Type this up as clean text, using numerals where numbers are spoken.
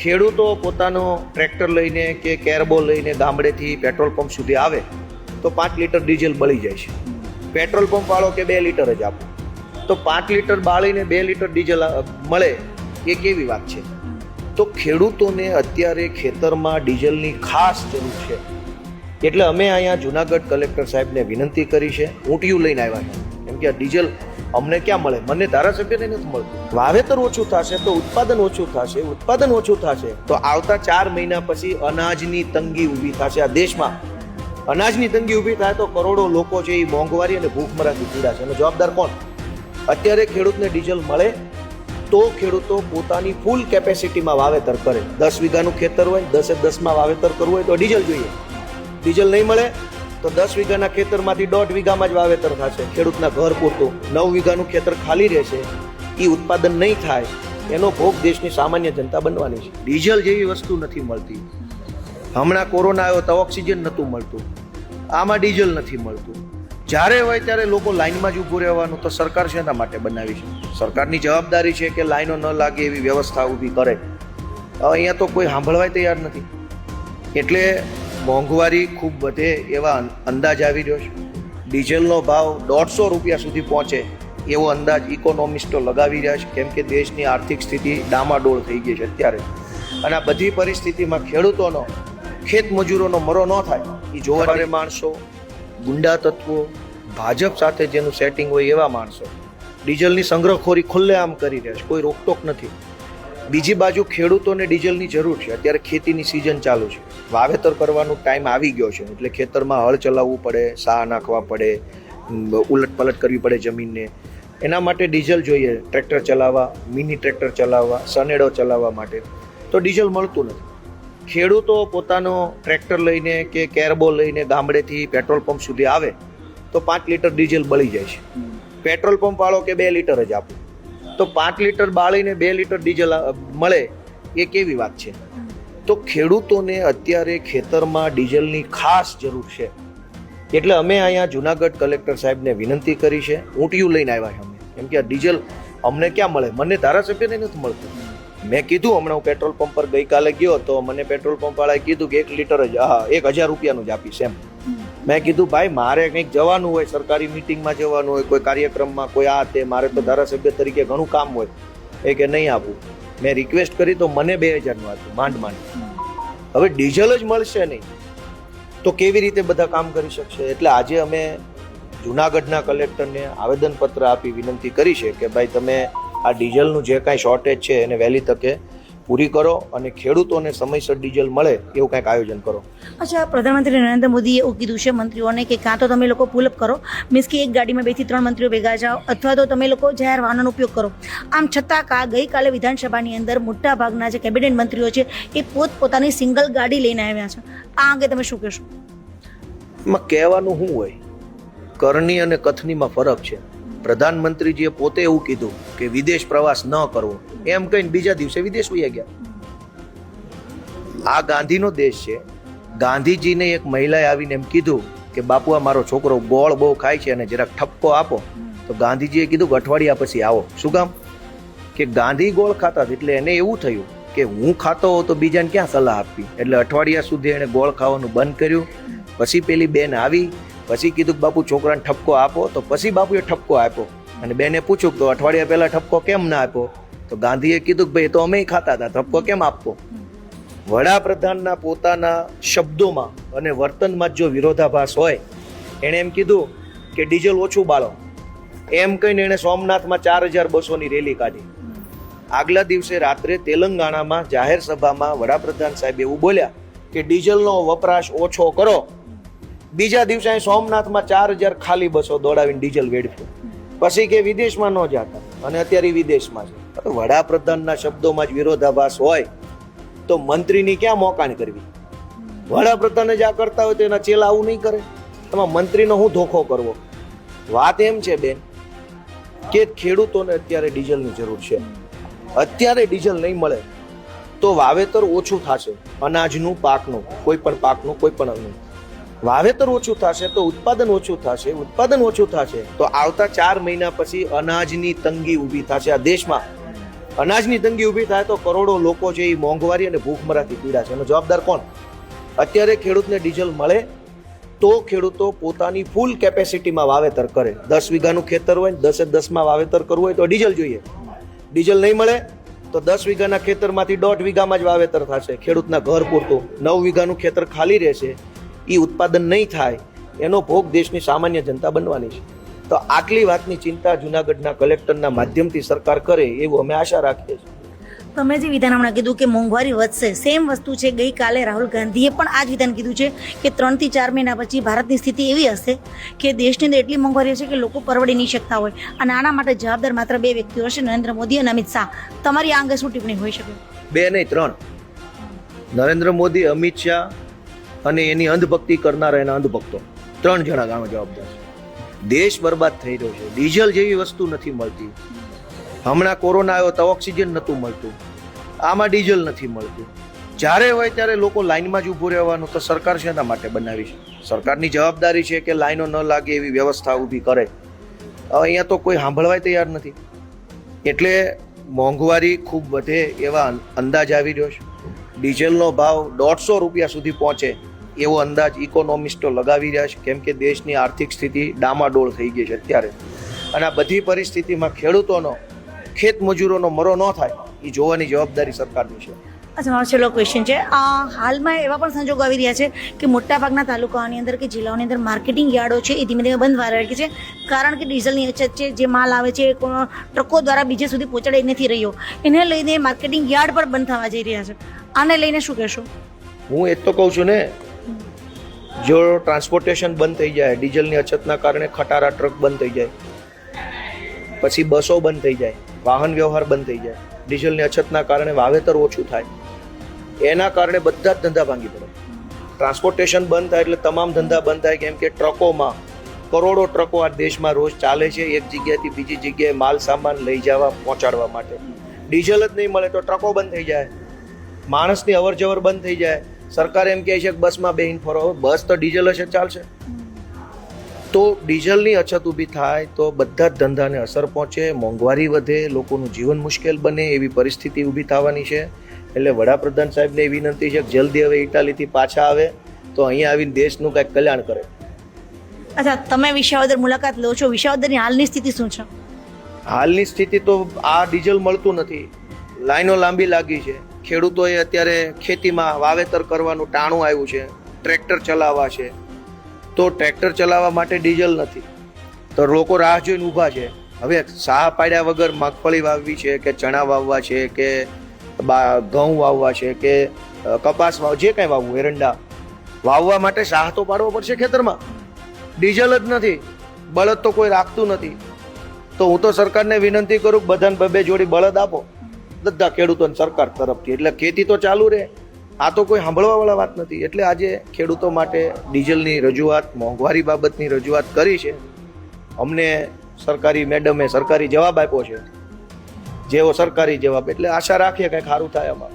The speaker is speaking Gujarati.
ખેડૂતો પોતાનો ટ્રેક્ટર લઈને કે કેરબો લઈને ગામડેથી પેટ્રોલ પંપ સુધી આવે તો 5 લીટર ડીઝલ બળી જાય છે. પેટ્રોલ પંપ વાળો કે 2 લીટર જ આપો તો 5 લીટર બાળીને 2 લીટર ડીઝલ મળે એ કેવી વાત છે? તો ખેડૂતોને અત્યારે ખેતરમાં ડીઝલની ખાસ જરૂર છે. એટલે અમે અહીંયા જુનાગઢ કલેક્ટર સાહેબને વિનંતી કરી છે. ઊંટિયું લઈને આવ્યા છે, કેમ કે આ ડીઝલ અમને ક્યાં મળે? મને ધારાસભ્યને નથી મળતું. વાવેતર ઓછું થશે તો ઉત્પાદન ઓછું થશે, ઉત્પાદન ઓછું થશે તો આવતા 4 મહિના પછી અનાજની તંગી ઊભી થશે. આ દેશમાં અનાજની તંગી ઊભી થાય તો કરોડો લોકો છે એ મોંઘવારી અને ભૂખમરાથી પીડાશે. અને જવાબદાર કોણ? અત્યારે ખેડૂતને ડીઝલ મળે તો ખેડૂતો પોતાની ફૂલ કેપેસિટીમાં વાવેતર કરે. 10 વીઘાનું ખેતર હોય, 10-10માં વાવેતર કરવું હોય તો ડીઝલ જોઈએ. ડીઝલ નહીં મળે તો 10 વીઘાના ખેતરમાંથી 1.5 વીઘામાં જ વાવેતર થશે ખેડૂતના ઘર પૂરતું. 9 વીઘાનું ખેતર ખાલી રહેશે. એ ઉત્પાદન નહીં થાય એનો ભોગ દેશની સામાન્ય જનતા બનવાની છે. ડીઝલ જેવી વસ્તુ નથી મળતી. હમણાં કોરોના આવ્યો તો ઓક્સિજન નહોતું મળતું, આમાં ડીઝલ નથી મળતું. જ્યારે હોય ત્યારે લોકો લાઇનમાં જ ઊભું રહેવાનું. તો સરકાર શેના માટે બનાવી છે? સરકારની જવાબદારી છે કે લાઈનો ન લાગે એવી વ્યવસ્થા ઊભી કરે. અહીંયા તો કોઈ સાંભળવાય તૈયાર નથી. એટલે મોંઘવારી ખૂબ વધે એવા અંદાજ આવી રહ્યો છે. ડીઝલનો ભાવ 150 રૂપિયા સુધી પહોંચે એવો અંદાજ ઇકોનોમિસ્ટો લગાવી રહ્યા છે, કેમ કે દેશની આર્થિક સ્થિતિ ડામાડોળ થઈ ગઈ છે અત્યારે. અને આ બધી પરિસ્થિતિમાં ખેડૂતોનો, ખેત મજૂરોનો મરો ન થાય એ જોવાના માણસો, ગુંડા તત્વો, ભાજપ સાથે જેનું સેટિંગ હોય એવા માણસો ડીઝલની સંગ્રહખોરી ખુલ્લેઆમ કરી રહ્યા છે. કોઈ રોકટોક નથી. બીજી બાજુ ખેડૂતોને ડીઝલની જરૂર છે. અત્યારે ખેતીની સિઝન ચાલુ છે, વાવેતર કરવાનો ટાઈમ આવી ગયો છે. એટલે ખેતરમાં હળ ચલાવવું પડે, સા નાખવા પડે, ઉલટ પલટ કરવી પડે જમીનને. એના માટે ડીઝલ જોઈએ. ટ્રેક્ટર ચલાવવા, મિની ટ્રેક્ટર ચલાવવા, સનેડો ચલાવવા માટે તો ડીઝલ મળતું નથી. ખેડૂતો પોતાનો ટ્રેક્ટર લઈને કે કેરબો લઈને ગામડેથી પેટ્રોલ પંપ સુધી આવે તો 5 લીટર ડીઝલ બળી જાય છે. પેટ્રોલ પંપ વાળો કે 2 લીટર જ આપો તો 5 લીટર બાળીને 2 લીટર ડીઝલ મળે એ કેવી વાત છે? તો ખેડૂતોને અત્યારે ખેતરમાં ડીઝલની ખાસ જરૂર છે. એટલે અમે અહીંયા જુનાગઢ કલેક્ટર સાહેબને વિનંતી કરી છે. ઊંટિયું લઈને આવ્યા છે અમે, કેમ કે આ ડીઝલ અમને ક્યાં મળે? મને ધારાસભ્યને નથી મળતું. મેં કીધું, હમણાં હું પેટ્રોલ પંપ પર ગઈકાલે ગયો તો મને પેટ્રોલ પંપ વાળાએ કીધું કે 1 લીટર જ 1000 રૂપિયાનું જ આપીશ એમ. મેં કીધું ભાઈ મારે કંઈક જવાનું હોય, સરકારી મિટિંગમાં જવાનું હોય, કોઈ કાર્યક્રમમાં, કોઈ આ તે, મારે તો ધારાસભ્ય તરીકે ઘણું કામ હોય. એ કે નહીં આપું. મેં રિક્વેસ્ટ કરી તો મને 2000નું આપ્યું, માંડ. હવે ડીઝલ જ મળશે નહીં તો કેવી રીતે બધા કામ કરી શકશે? એટલે આજે અમે જુનાગઢના કલેક્ટરને આવેદનપત્ર આપી વિનંતી કરી છે કે ભાઈ તમે આ ડીઝલનું જે કાંઈ શોર્ટેજ છે એને વહેલી તકે પૂરી કરો અને ખેડૂતોને સમયસર ડીઝલ મળે એવું કંઈક આયોજન કરો. અચ્છા, પ્રધાનમંત્રી નરેન્દ્ર મોદીએ એવું કીધું છે મંત્રીઓને કે કાં તો તમે લોકો પુલઅપ કરો, મીન્સ કે એક ગાડીમાં 2 થી 3 મંત્રીઓ ભેગા જાઓ, અથવા તો તમે લોકો જાહેર વાહનોનો ઉપયોગ કરો. આમ છતાં ગઈકાલે વિધાનસભાની અંદર મોટા ભાગના જે કેબિનેટ મંત્રીઓ છે એ પોતાની સિંગલ ગાડી લઈને આવ્યા છે. આ અંગે તમે શું કહેશો? એમાં કહેવાનું શું હોય? કરણી અને કથનીમાં ફરક છે. પ્રધાનમંત્રીજીએ પોતે એવું કીધું કે વિદેશ પ્રવાસ ન કરવો, એમ કહીને બીજા દિવસે વિદેશ વયા ગયા. આ ગાંધીનો દેશ છે. ગાંધીજીને એક મહિલાએ આવીને એમ કીધું કે બાપુ આ મારો છોકરો ગોળ બહુ ખાય છે અને જરાક ઠપકો આપો. તો ગાંધીજીએ કીધું કે અઠવાડિયા પછી આવો. શું કામ? કે ગાંધી ગોળ ખાતા હતા એટલે એને એવું થયું કે હું ખાતો હોઉં તો બીજાને ક્યાં સલાહ આપવી. એટલે અઠવાડિયા સુધી એને ગોળ ખાવાનું બંધ કર્યું. પછી પેલી બેન આવી, પછી કીધું કે બાપુ છોકરાને ઠપકો આપો. તો પછી બાપુએ ઠપકો આપ્યો. અને બેને પૂછ્યું તો અઠવાડિયા પહેલા ઠપકો કેમ ના આપ્યો? તો ગાંધીએ કીધું કે ભાઈ તો અમે ખાતા હતા, ઠપકો કેમ આપવો? વડાપ્રધાનના પોતાના શબ્દોમાં અને વર્તનમાં જો વિરોધાભાસ હોય, એણે એમ કીધું કે ડીઝલ ઓછું બાળો, એમ કહીને એણે સોમનાથમાં 4200ની રેલી કાઢી. આગલા દિવસે રાત્રે તેલંગાણામાં જાહેર સભામાં વડાપ્રધાન સાહેબ એવું બોલ્યા કે ડીઝલનો વપરાશ ઓછો કરો. બીજા દિવસે અહીં સોમનાથમાં 4000 ખાલી બસો દોડાવીને ડીઝલ વેડફ્યું. પછી કે વિદેશમાં ન જતા, અને અત્યારે વિદેશમાં છે. વડાપ્રધાનના શબ્દોમાં જ વિરોધાભાસ હોય તો મંત્રીની ક્યાં મોકાણ કરવી? વડાપ્રધાન જ આ કરતા હોય તો એના ચેલા આવું નહીં કરે. એમાં મંત્રીનો હું ધોખો કરવો? વાત એમ છે બેન, કે ખેડૂતોને અત્યારે ડીઝલની જરૂર છે. અત્યારે ડીઝલ નહીં મળે તો વાવેતર ઓછું થશે, અનાજનું, પાકનું, કોઈ પણ પાકનું, કોઈ પણ અન્નનું વાવેતર ઓછું થશે તો ઉત્પાદન ઓછું થશે. ઉત્પાદન ઓછું થશે તો આવતા 4 મહિના પછી અનાજની તંગી ઊભી થશે. આ દેશમાં અનાજની તંગી ઊભી થાય તો કરોડો લોકો છે એ મોંઘવારી અને ભૂખમરાથી પીડા છે. એનો જવાબદાર કોણ? અત્યારે ખેડૂતને ડીઝલ મળે તો ખેડૂતો પોતાની ફૂલ કેપેસિટીમાં વાવેતર કરે. 10 વીઘાનું ખેતર હોય, 10-10માં વાવેતર કરવું હોય તો ડીઝલ જોઈએ. ડીઝલ નહીં મળે તો 10 વીઘાના ખેતરમાંથી 1.5 વીઘામાં જ વાવેતર થશે ખેડૂતના ઘર પૂરતું. 9 વીઘાનું ખેતર ખાલી રહેશે. એ ઉત્પાદન નહીં થાય એનો ભોગ દેશની સામાન્ય જનતા બનવાની છે. તો આટલી વાતની ચિંતા જુનાગઢના કલેક્ટરના માધ્યમથી સરકાર કરે એવું અમે આશા રાખીએ છીએ. તમે જે વિધાન હમણાં કીધું કે મોંઘવારી વધશે, સેમ વસ્તુ છે. ગઈકાલે રાહુલ ગાંધીએ પણ આ જ વિધાન કીધું છે કે 3 થી 4 મહિના પછી ભારતની સ્થિતિ એવી હશે કે દેશની અંદર એટલી મોંઘવારી હશે કે લોકો પરવડી નહીં શકતા હોય, અને આના માટે જવાબદાર માત્ર 2 વ્યક્તિઓ હશે, નરેન્દ્ર મોદી અને અમિત શાહ. તમારી આ અંગે શું ટિપ્પણી હોઈ શકે? 2 નહીં 3. નરેન્દ્ર મોદી, અમિત શાહ અને એની અંધભક્તિ કરનારા એના અંધભક્તો 3 જણા આમાં જવાબદાર છે. દેશ બરબાદ થઈ રહ્યો છે. ડીઝલ જેવી વસ્તુ નથી મળતી. હમણાં કોરોના આવ્યો તો ઓક્સિજન નહોતું મળતું, આમાં ડીઝલ નથી મળતું. જ્યારે હોય ત્યારે લોકો લાઈનમાં જ ઊભું રહેવાનું. તો સરકાર શેના માટે બનાવી છે? સરકારની જવાબદારી છે કે લાઈનો ન લાગે એવી વ્યવસ્થા ઊભી કરે. હવે અહીંયા તો કોઈ સાંભળવાય તૈયાર નથી. એટલે મોંઘવારી ખૂબ વધે એવા અંદાજ આવી રહ્યો છે. ડીઝલનો ભાવ 150 રૂપિયા સુધી પહોંચે એવો અંદાજ ઇકોનોમિસ્ટો લગાવી રહ્યા છે, કેમ કે દેશની આર્થિક સ્થિતિ ડામાડોળ થઈ ગઈ છે અત્યારે. અને આ બધી પરિસ્થિતિમાં ખેડૂતોનો, ખેત મજૂરોનો મરો ન થાય એ જોવાની જવાબદારી સરકારની છે. અચ્છા, મારો છેલ્લો ક્વેશ્ચન છે. હાલમાં એવા પણ સંજોગો આવી રહ્યા છે કે મોટાભાગના તાલુકાઓની અંદર કે જિલ્લાઓની અંદર માર્કેટિંગ યાર્ડો છે એ ધીમે ધીમે બંધ થવા લાગી છે, કારણ કે ડીઝલની અછત છે. જે માલ આવે છે એ ટ્રકો દ્વારા બીજે સુધી પહોંચાડી નથી રહ્યો. એને લઈને માર્કેટિંગ યાર્ડ પણ બંધ થવા જઈ રહ્યા છે. આને લઈને શું કહેશો? હું એ તો કહું છું ને, જો ટ્રાન્સપોર્ટેશન બંધ થઈ જાય, ડીઝલની અછતના કારણે ખટારા ટ્રક બંધ થઈ જાય, પછી બસો બંધ થઈ જાય, વાહન વ્યવહાર બંધ થઈ જાય, ડીઝલની અછતના કારણે વાવેતર ઓછું થાય, એના કારણે બધા જ ધંધા ભાંગી પડે. ટ્રાન્સપોર્ટેશન બંધ થાય એટલે તમામ ધંધા બંધ થાય, કેમ કે ટ્રકોમાં કરોડો ટ્રકો આ દેશમાં રોજ ચાલે છે એક જગ્યાએથી બીજી જગ્યાએ માલ સામાન લઈ જવા, પહોંચાડવા માટે. ડીઝલ જ નહીં મળે તો ટ્રકો બંધ થઈ જાય, માણસની અવર જવર બંધ થઈ જાય. સરકાર એમ કહે છે કે બસમાં બેહીને ફરો, બસ તો ડીઝલ હશે ચાલશે. તો ડીઝલની અછત ઊભી થાય તો બધા જ ધંધાને અસર પહોંચે, મોંઘવારી વધે, લોકોનું જીવન મુશ્કેલ બને એવી પરિસ્થિતિ ઊભી થવાની છે. એટલે વડાપ્રધાન સાહેબને વિનંતી છે કે જલ્દી હવે ઇટાલીથી પાછા આવે તો અહીંયા આવીને દેશનું કંઈક કલ્યાણ કરે. અચ્છા, તમે વિસાવદર મુલાકાત લો છો, વિસાવદરની હાલની સ્થિતિ શું છે? હાલની સ્થિતિ તો આ ડીઝલ મળતું નથી, લાઈનો લાંબી લાગી છે. ખેડૂતોએ અત્યારે ખેતીમાં વાવેતર કરવાનું ટાણું આવ્યું છે, ટ્રેક્ટર ચલાવવા છે તો ટ્રેક્ટર ચલાવવા માટે ડીઝલ નથી, તો લોકો રાહ જોઈને ઊભા છે. હવે સાહ પાડ્યા વગર મગફળી વાવવી છે કે ચણા વાવવા છે કે ઘઉં વાવવા છે કે કપાસ વાવ, જે કાંઈ વાવવું, એરંડા વાવવા માટે સાહ તો પાડવો પડશે ખેતરમાં. ડીઝલ જ નથી, બળદ તો કોઈ રાખતું નથી. તો હું તો સરકારને વિનંતી કરું કે બધાને 2 જોડી બળદ આપો બધા ખેડૂતોને સરકાર તરફથી, એટલે ખેતી તો ચાલુ રહે. આ તો કોઈ સાંભળવાવાળા વાત નથી. એટલે આજે ખેડૂતો માટે ડીઝલની રજૂઆત, મોંઘવારી બાબતની રજૂઆત કરી છે. અમને સરકારી મેડમે સરકારી જવાબ આપ્યો છે, જેવો સરકારી જવાબ, એટલે આશા રાખીએ કંઈક સારું થાય આમાં.